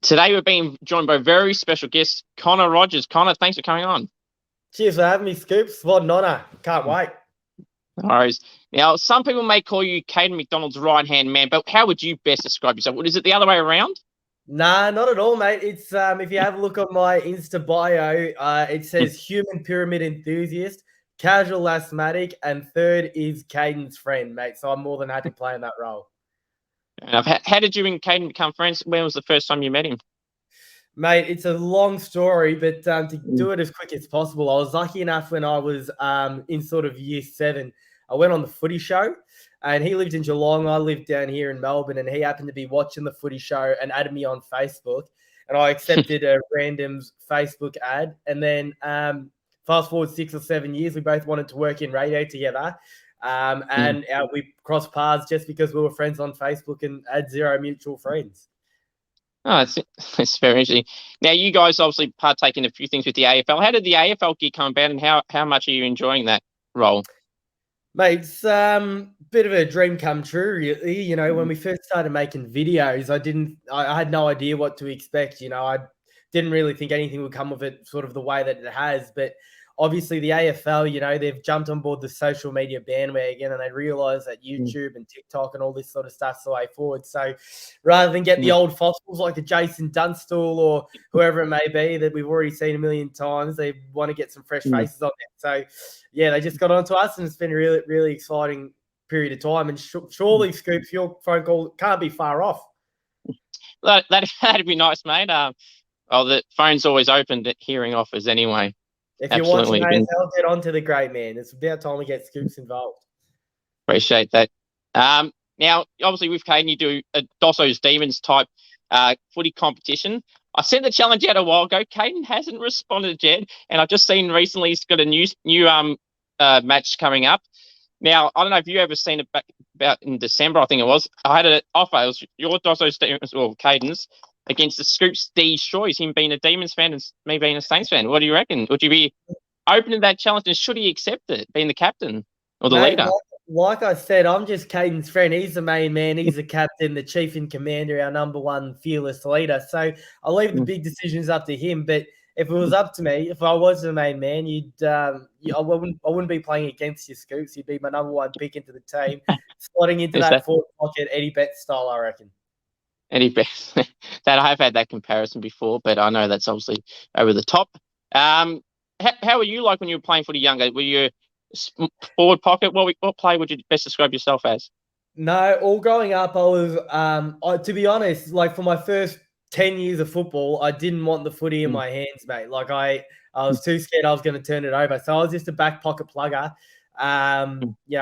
Today we're being joined by a very special guest, Connor Rogers. Connor, thanks for coming on. Cheers for having me, Scoops. What an honour. Can't wait. No worries. Now, some people may call you Caden McDonald's right-hand man, but how would you best describe yourself? Is it the other way around? Nah, not at all, mate. It's if you have a look on my Insta bio, it says human pyramid enthusiast, casual asthmatic, and third is Caden's friend, mate. So I'm more than happy playing that role. How did you and Caden become friends? When was the first time you met him? Mate, it's a long story, but to do it as quick as possible, I was lucky enough when I was in sort of year 7. I went on the footy show, and he lived in Geelong. I lived down here in Melbourne, and he happened to be watching the footy show and added me on Facebook. And I accepted a random Facebook ad. And then fast forward 6 or 7 years, we both wanted to work in radio together. And we crossed paths just because we were friends on Facebook and had zero mutual friends. Oh, it's very interesting. Now, you guys obviously partake in a few things with the AFL. How did the AFL gig come about, and how much are you enjoying that role? Mate, it's bit of a dream come true, really. You know, when we first started making videos, I had no idea what to expect. You know, I didn't really think anything would come of it sort of the way that it has. But obviously the AFL, you know, they've jumped on board the social media bandwagon and they realize that YouTube and TikTok and all this sort of stuff's the way forward. So rather than get the old fossils like a Jason Dunstall or whoever it may be that we've already seen a million times, they want to get some fresh faces on it. So, yeah, they just got onto us and it's been a really, really exciting period of time. And surely, Scoops, your phone call can't be far off. That'd be nice, mate. The phone's always open to hearing offers anyway. If you're watching AFL, get on to the great man. It's about time we get Scoops involved. Appreciate that. Now, obviously, with Caden, you do a Doso's Demons type footy competition. I sent the challenge out a while ago. Caden hasn't responded yet, and I've just seen recently he's got a new match coming up. Now, I don't know if you ever seen it back about in December, I think it was. I had an offer. It was your Doso's Demons, or Caden's, against the Scoops DEEstroyers, him being a Demons fan and me being a Saints fan. What do you reckon? Would you be open to that challenge, and should he accept it, being the captain or the leader? Like I said, I'm just Caden's friend. He's the main man. He's the captain, the chief and commander, our number one fearless leader. So I'll leave the big decisions up to him. But if it was up to me, if I was the main man, I wouldn't be playing against your Scoops. You'd be my number one pick into the team, slotting into that forward pocket, Eddie Betts style, I reckon. Eddie Betts. That I've had that comparison before, but I know that's obviously over the top. How were you like when you were playing footy younger? Were you forward pocket? What play would you best describe yourself as? No, all growing up, I was, to be honest, like for my first 10 years of football, I didn't want the footy in my hands, mate. Like I was too scared I was going to turn it over. So I was just a back pocket plugger. I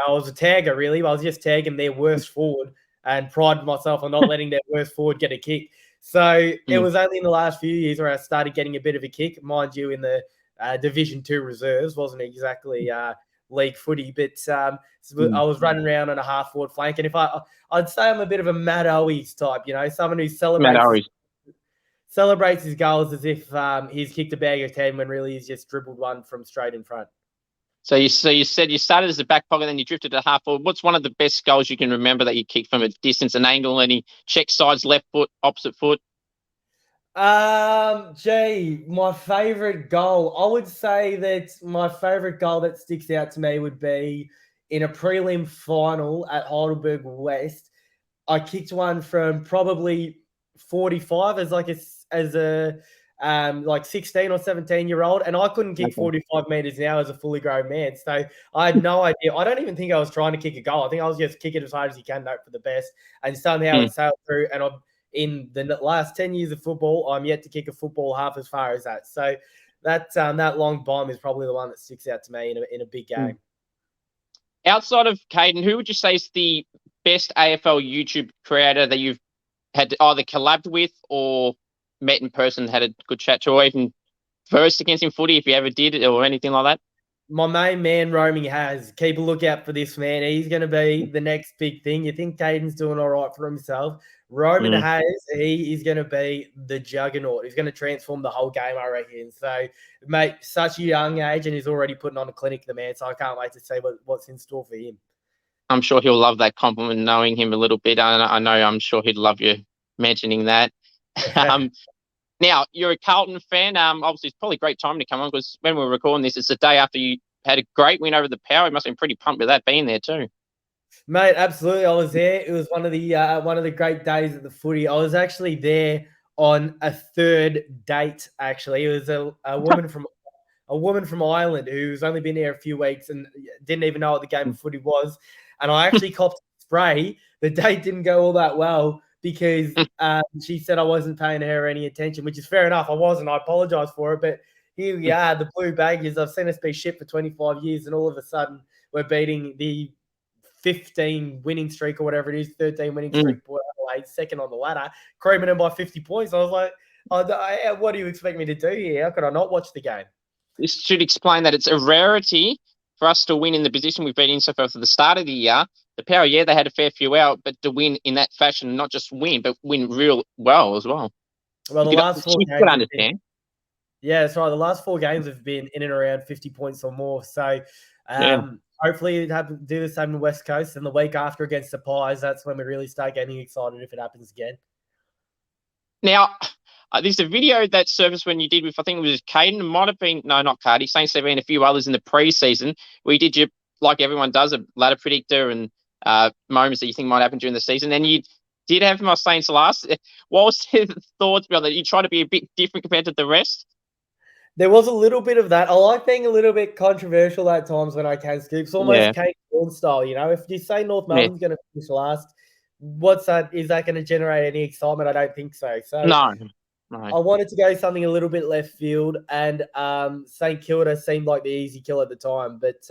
was a tagger, really. I was just tagging their worst forward and prided myself on not letting their worst forward get a kick. So it was only in the last few years where I started getting a bit of a kick, mind you, in the Division 2 reserves. Wasn't exactly league footy, but I was running around on a half forward flank. And I'd say I'm a bit of a Matt Owies type, you know, someone who celebrates his goals as if he's kicked a bag of 10 when really he's just dribbled one from straight in front. So you said you started as a back pocket, then you drifted to half forward. What's one of the best goals you can remember that you kicked from a distance, an angle, any check sides, left foot, opposite foot? My favorite goal. I would say that my favorite goal that sticks out to me would be in a prelim final at Heidelberg West. I kicked one from probably 45 as a 16 or 17-year-old, and I couldn't kick 45 meters now as a fully grown man. So I had no idea. I don't even think I was trying to kick a goal. I think I was just kicking as hard as you can, hope for the best, and somehow it sailed through. And in the last 10 years of football, I'm yet to kick a football half as far as that. So that long bomb is probably the one that sticks out to me in a big game. Outside of Caden, who would you say is the best AFL YouTube creator that you've had either collabed with or met in person, had a good chat to, or even versed against in footy, if you ever did, or anything like that? My main man, Roaming Has. Keep a lookout for this man. He's going to be the next big thing. You think Caden's doing all right for himself? Roman Has, he is going to be the juggernaut. He's going to transform the whole game, I reckon. So, mate, such a young age, and he's already putting on a clinic, the man. So I can't wait to see what's in store for him. I'm sure he'll love that compliment, knowing him a little bit. I'm sure he'd love you mentioning that. Um, Now, you're a Carlton fan. Obviously, it's probably a great time to come on because when we're recording this, it's the day after you had a great win over the Power. You must have been pretty pumped with that being there too. Mate, absolutely. I was there. It was one of the great days at the footy. I was actually there on a third date. Actually, it was a woman from Ireland who's only been there a few weeks and didn't even know what the game of footy was. And I actually copped spray. The date didn't go all that well because she said I wasn't paying her any attention, which is fair enough. I wasn't. I apologize for it. But here we are, the Blue Baggers. I've seen us be shit for 25 years, and all of a sudden we're beating the 15 winning streak or whatever it is, 13 winning streak, second on the ladder, creaming them by 50 points. I was like, what do you expect me to do here? How could I not watch the game? This should explain that it's a rarity for us to win in the position we've been in so far for the start of the year. The Power, yeah, they had a fair few out, but to win in that fashion, not just win, but win real well as well. Well, the last 4 games. Understand. Yeah, that's right. The last 4 games have been in and around 50 points or more. So hopefully it do the same in the West Coast. And the week after against the Pies, that's when we really start getting excited if it happens again. Now, there's a video that surfaced when you did with, I think it was Caden. It might have been, no, not Cardi, Saints there been a few others in the preseason. We did your, like everyone does, a ladder predictor and moments that you think might happen during the season. And you did have my Saints last. What was your thoughts about that? You try to be a bit different compared to the rest? There was a little bit of that. I like being a little bit controversial at times when I can, Scoop. It's almost Kate Horn style, you know. If you say North Melbourne's going to finish last, what's that? Is that going to generate any excitement? I don't think so. So no. I wanted to go something a little bit left field, and St Kilda seemed like the easy kill at the time. But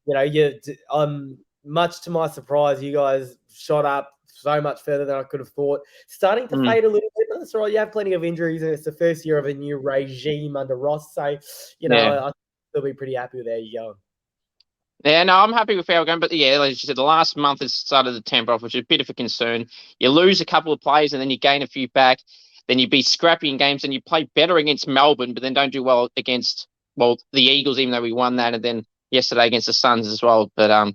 you know, much to my surprise, you guys shot up so much further than I could have thought. Starting to fade a little bit. That's right. You have plenty of injuries, and it's the first year of a new regime under Ross. So, you know, I think they'll be pretty happy with how you're going. Yeah, no, I'm happy with how we're going. But yeah, like you said, the last month has started to temper off, which is a bit of a concern. You lose a couple of players and then you gain a few back. Then you be scrappy in games and you play better against Melbourne, but then don't do well against, the Eagles, even though we won that. And then yesterday against the Suns as well. But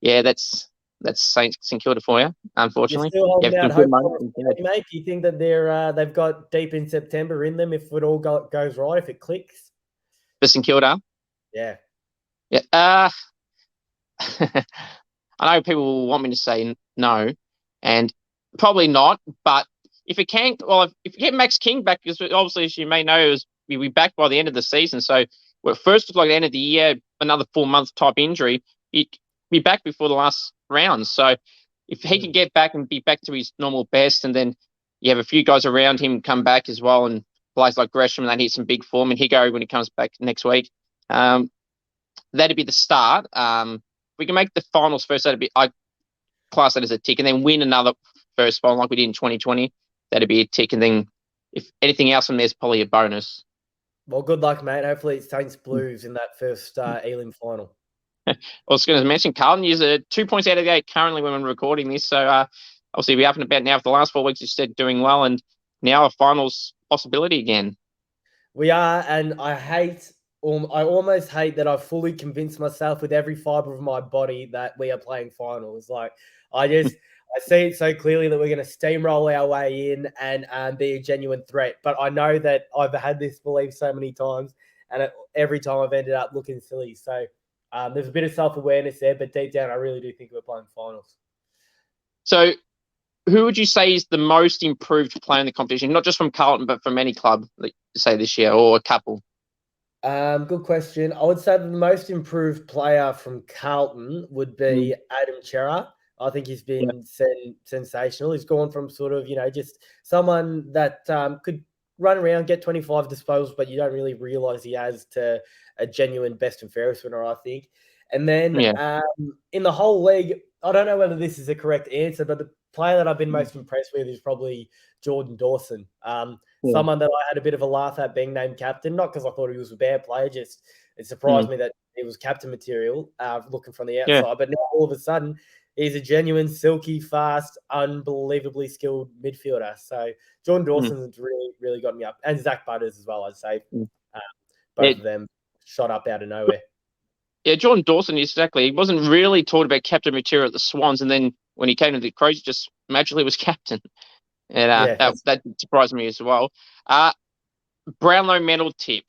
yeah, that's St Kilda for you, unfortunately. You're still holding out hope, mate. Do you think that they've got deep in September in them if it all goes right, if it clicks? For St Kilda? Yeah. Yeah. I know people will want me to say no, and probably not. But if it can, if you get Max King back, because obviously, as you may know, we'll be back by the end of the season. So first looked like the end of the year, another 4-month type injury. He'd be back before the last round. So if he can get back and be back to his normal best, and then you have a few guys around him come back as well, and players like Gresham, and they hit some big form, and Higo when he comes back next week, that'd be the start. We can make the finals first. I class that as a tick, and then win another first final like we did in 2020. That'd be a tick, and then if anything else from there's probably a bonus. Well, good luck, mate. Hopefully it's Saints Blues in that first Elim final. I was going to mention Carlton is 2 points out of the 8 currently when we're recording this. So obviously we're up and about now for the last 4 weeks. You said doing well, and now a finals possibility again. We are, and I almost hate that I've fully convinced myself with every fiber of my body that we are playing finals. Like I see it so clearly that we're going to steamroll our way in and be a genuine threat. But I know that I've had this belief so many times, and every time I've ended up looking silly. So there's a bit of self-awareness there, but deep down, I really do think we're playing finals. So who would you say is the most improved player in the competition, not just from Carlton, but from any club, say this year, or a couple? Good question. I would say the most improved player from Carlton would be Adam Chera. I think he's been sensational. He's gone from sort of, just someone that could run around, get 25 disposals, but you don't really realise he has, to a genuine best and fairest winner, I think. And then in the whole league, I don't know whether this is a correct answer, but the player that I've been most impressed with is probably Jordan Dawson. Someone that I had a bit of a laugh at being named captain, not because I thought he was a bad player, just it surprised me that he was captain material looking from the outside. But now all of a sudden, he's a genuine, silky, fast, unbelievably skilled midfielder. So Jordan Dawson's really, really got me up. And Zach Butters as well, I'd say. Both of them shot up out of nowhere. Yeah, Jordan Dawson, exactly. He wasn't really taught about captain material at the Swans, and then when he came to the Crows, he just magically was captain. And Yeah, that surprised me as well. Brownlow medal tip.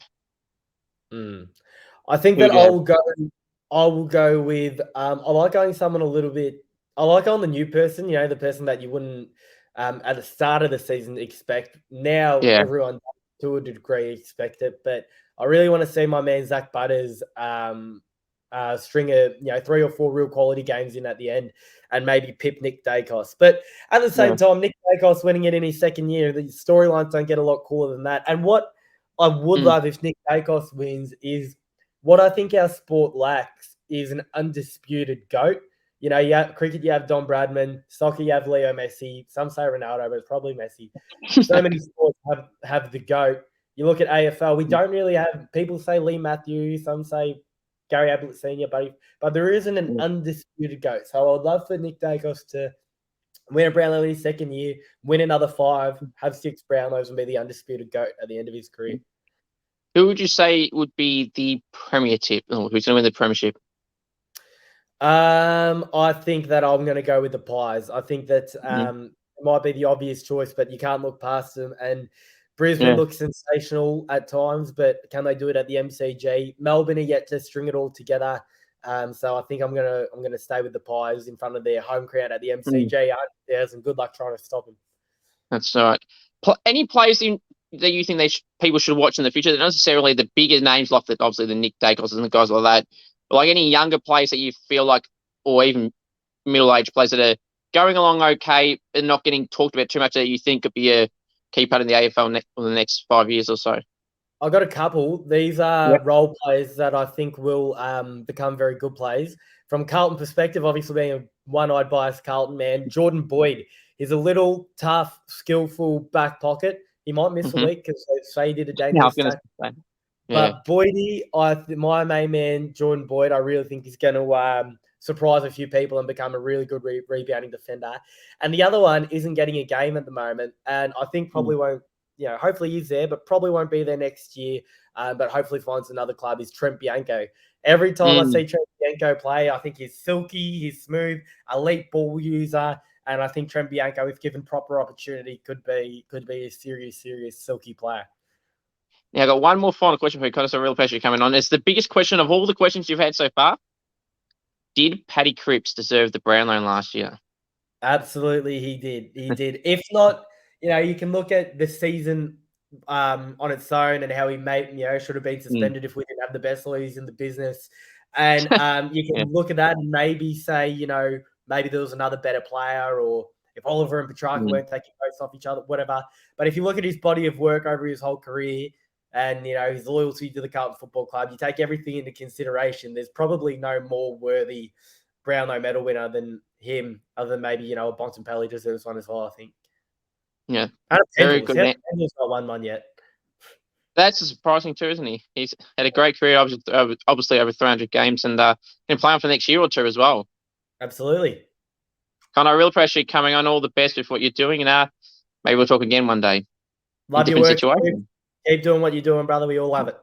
I think Who that do you have? I will go with I like going someone a little bit. I like going the new person, the person that you wouldn't at the start of the season expect. Now Yeah. everyone to a degree expect it, but I really want to see my man Zach Butters string a 3 or 4 real quality games in at the end and maybe pip Nick Dacos. But at the same time, Nick Dacos winning it in his second year, the storylines don't get a lot cooler than that. And what I would love if Nick Dacos wins is what I think our sport lacks is an undisputed GOAT. You have cricket, you have Don Bradman. Soccer, you have Leo Messi. Some say Ronaldo, but it's probably Messi. So many sports have the GOAT. You look at AFL, we don't really have, people say Lee Matthews, some say Gary Ablett Sr., but there isn't an undisputed GOAT. So I would love for Nick Dacos to win a Brownlow in his second year, win another 5, have 6 Brownlows, and be the undisputed GOAT at the end of his career. Who would you say would be the premier tip? Or who's going to win the premiership? I think that I'm going to go with the Pies. I think that it might be the obvious choice, but you can't look past them. And Brisbane looks sensational at times, but can they do it at the MCG? Melbourne are yet to string it all together. So I think I'm gonna stay with the Pies in front of their home crowd at the MCG. 100,000. Good luck trying to stop them. That's right. Any players that you think people should watch in the future? Not necessarily the bigger names like obviously the Nick Dacos and the guys like that, but like any younger players that you feel like, or even middle-aged players that are going along okay and not getting talked about too much that you think could be a key part in the AFL for the next 5 years or so. I've got a couple. These are role players that I think will become very good players. From Carlton perspective, obviously being a one-eyed biased Carlton man, Jordan Boyd is a little tough, skillful back pocket. He might miss a week because they say he did a dangerous tackle. But Boydie, my main man, Jordan Boyd, I really think is going to surprise a few people and become a really good rebounding defender. And the other one isn't getting a game at the moment, and I think probably won't, hopefully he's there, but probably won't be there next year. But hopefully finds another club is Trent Bianco. Every time I see Trent Bianco play, I think he's silky, he's smooth, elite ball user. And I think Trent Bianco, if given proper opportunity, could be a serious silky player. Now, I got one more final question for you, Connor. It's a real pleasure coming on. It's the biggest question of all the questions you've had so far. Did Paddy Cripps deserve the Brownlow last year? Absolutely, he did. He did. If not, you can look at the season on its own and how he should have been suspended if we didn't have the best lawyers in the business. And you can look at that and maybe say, maybe there was another better player, or if Oliver and Petrarca weren't taking votes off each other, whatever. But if you look at his body of work over his whole career and, his loyalty to the Carlton Football Club, you take everything into consideration, there's probably no more worthy Brownlow medal winner than him, other than maybe, a Bontempelli deserves one as well, I think. Yeah. Very good. He's not won one yet. That's surprising too, isn't he? He's had a great career, obviously over 300 games, and can play on for the next year or two as well. Absolutely. Connor, I really appreciate you coming on. All the best with what you're doing, and maybe we'll talk again one day. Love your work. Keep doing what you're doing, brother. We all love it.